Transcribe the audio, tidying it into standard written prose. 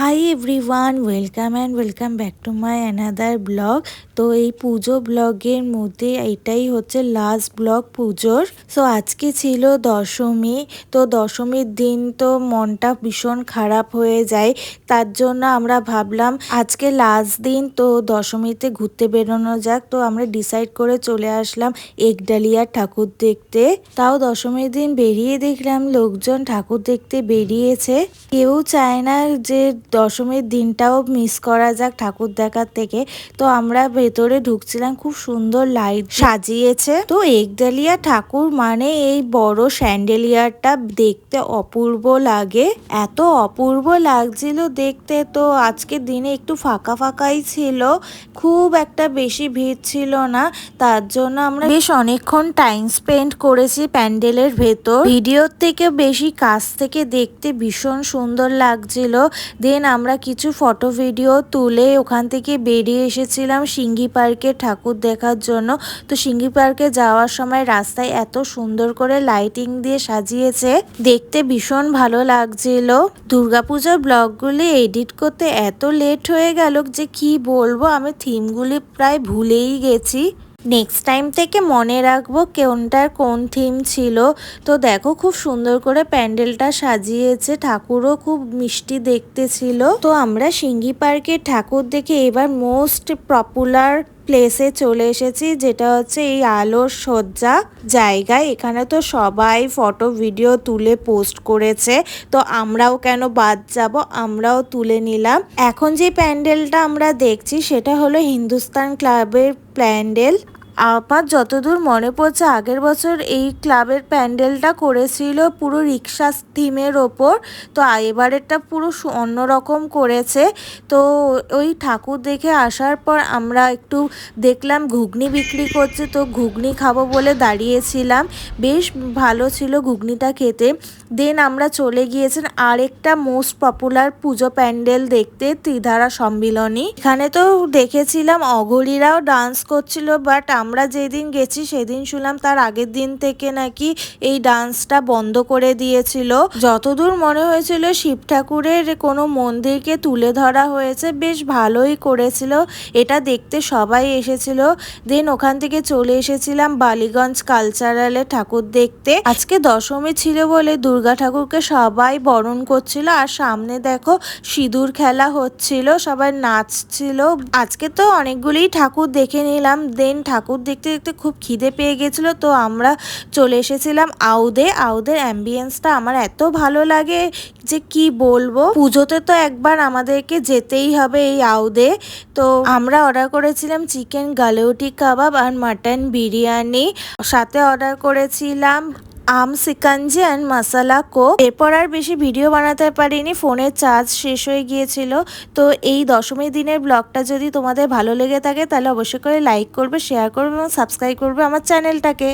Hi everyone, welcome back to my another blog. তো এই পুজো ব্লগের মধ্যে এটাই হচ্ছে লাস্ট ব্লগ পুজোর। সো আজকে ছিল দশমী। তো দশমীর দিন তো মনটা ভীষণ খারাপ হয়ে যায়, তার জন্য আমরা ভাবলাম আজকে লাস্ট দিন, তো দশমীতে ঘুরতে বেরোনো যাক। তো আমরা ডিসাইড করে চলে আসলাম একডালিয়ার ঠাকুর দেখতে। তাও দশমীর দিন বেরিয়ে দেখলাম লোকজন ঠাকুর দেখতে বেরিয়েছে। কেউ চায় না যে দশমীর দিনটাও মিস করা যাক ঠাকুর দেখার থেকে। তো আমরা ভেতরে ঢুকছিলাম, খুব সুন্দর লাইট সাজিয়েছে। তো একডালিয়া ঠাকুর মানে এই বড় স্যান্ডেলিয়ারটা দেখতে অপূর্ব লাগে, এত অপূর্ব লাগছিল দেখতে। তো আজকের দিনে একটু ফাঁকা ফাঁকাই ছিল, খুব একটা বেশি ভিড় ছিল না, তার জন্য আমরা বেশ অনেকক্ষণ টাইম স্পেন্ড করেছি প্যান্ডেলের ভেতর। ভিডিওর থেকে বেশি কাছ থেকে দেখতে ভীষণ সুন্দর লাগছিল। দেন আমরা কিছু ফটো ভিডিও তুলে ওখান থেকে বেরিয়ে এসেছিলাম সিংহি পার্কে ঠাকুর দেখার জন্য। তো সিংহি পার্কে যাওয়ার সময় রাস্তায় এত সুন্দর করে লাইটিং দিয়ে সাজিয়েছে, দেখতে ভীষণ ভালো লাগছিল। দুর্গাপূজার ব্লগগুলি এডিট করতে এত লেট হয়ে গেল যে কি বলবো, আমি থিমগুলি প্রায় ভুলেই গেছি। নেক্সট টাইম থেকে মনে রাখবো কোনটার কোন থিম ছিল। তো দেখো খুব সুন্দর করে প্যান্ডেলটা সাজিয়েছে, ঠাকুরও খুব মিষ্টি দেখতে ছিল। তো আমরা সিংহি পার্কের ঠাকুর দেখে এবার মোস্ট পপুলার প্লেসে চলে এসেছি, যেটা হচ্ছে এই আলোর সজ্জা জায়গায়। এখানে তো সবাই ফটো ভিডিও তুলে পোস্ট করেছে, তো আমরাও কেন বাদ যাব, আমরাও তুলে নিলাম। এখন যে প্যান্ডেলটা আমরা দেখছি সেটা হলো হিন্দুস্তান ক্লাবের প্যান্ডেল। আমার যতদূর মনে পড়ছে আগের বছর এই ক্লাবের প্যান্ডেলটা করেছিল পুরো রিক্সা থিমের ওপর। তো এবারেরটা পুরো অন্যরকম করেছে। তো ওই ঠাকুর দেখে আসার পর আমরা একটু দেখলাম ঘুগনি বিক্রি করছে, তো ঘুগনি খাবো বলে দাঁড়িয়েছিলাম। বেশ ভালো ছিল ঘুগনিটা খেতে। দেন আমরা চলে গিয়েছেন আরেকটা মোস্ট পপুলার পুজো প্যান্ডেল দেখতে, ত্রিধারা সম্মিলনী। এখানে তো দেখেছিলাম অঘরীরাও ডান্স করছিল, বাট আমরা যেদিন গেছি সেদিন শুনলাম তার আগের দিন থেকে নাকি এই ডান্সটা বন্ধ করে দিয়েছিল। যতদূর মনে হয়েছিল শিব ঠাকুরের কোনো মন্দিরকে তুলে ধরা হয়েছে, বেশ ভালোই করেছিল। এটা দেখতে সবাই এসেছিল। দেন ওখান থেকে চলে এসেছিলাম বালিগঞ্জ কালচারালে ঠাকুর দেখতে। আজকে দশমী ছিল বলে দুর্গা ঠাকুরকে সবাই বরণ করছিল, আর সামনে দেখো সিঁদুর খেলা হচ্ছিল, সবাই নাচছিল। আজকে তো অনেকগুলি ঠাকুর দেখে নিলাম। দেন ঠাকুর দেখতে দেখতে খুব খিদে পেয়ে গেছিল, তো আমরা চলে এসেছিলাম আউদের অ্যাম্বিয়েন্সটা আমার এত ভালো লাগে যে কি বলবো। পুজোতে তো একবার আমাদেরকে যেতেই হবে এই আউদে। তো আমরা অর্ডার করেছিলাম চিকেন গালেউটি কাবাব আর মাটন বিরিয়ানি, সাথে অর্ডার করেছিলাম আম সিকাঞ্জি অ্যান্ড মশালা কোক। এরপর আর বেশি ভিডিও বানাতে পারিনি, ফোনের চার্জ শেষ হয়ে গিয়েছিল। তো এই দশমীর দিনের ব্লগটা যদি তোমাদের ভালো লেগে থাকে তাহলে অবশ্যই করে লাইক করবে, শেয়ার করবে এবং সাবস্ক্রাইব করবে আমার চ্যানেলটাকে।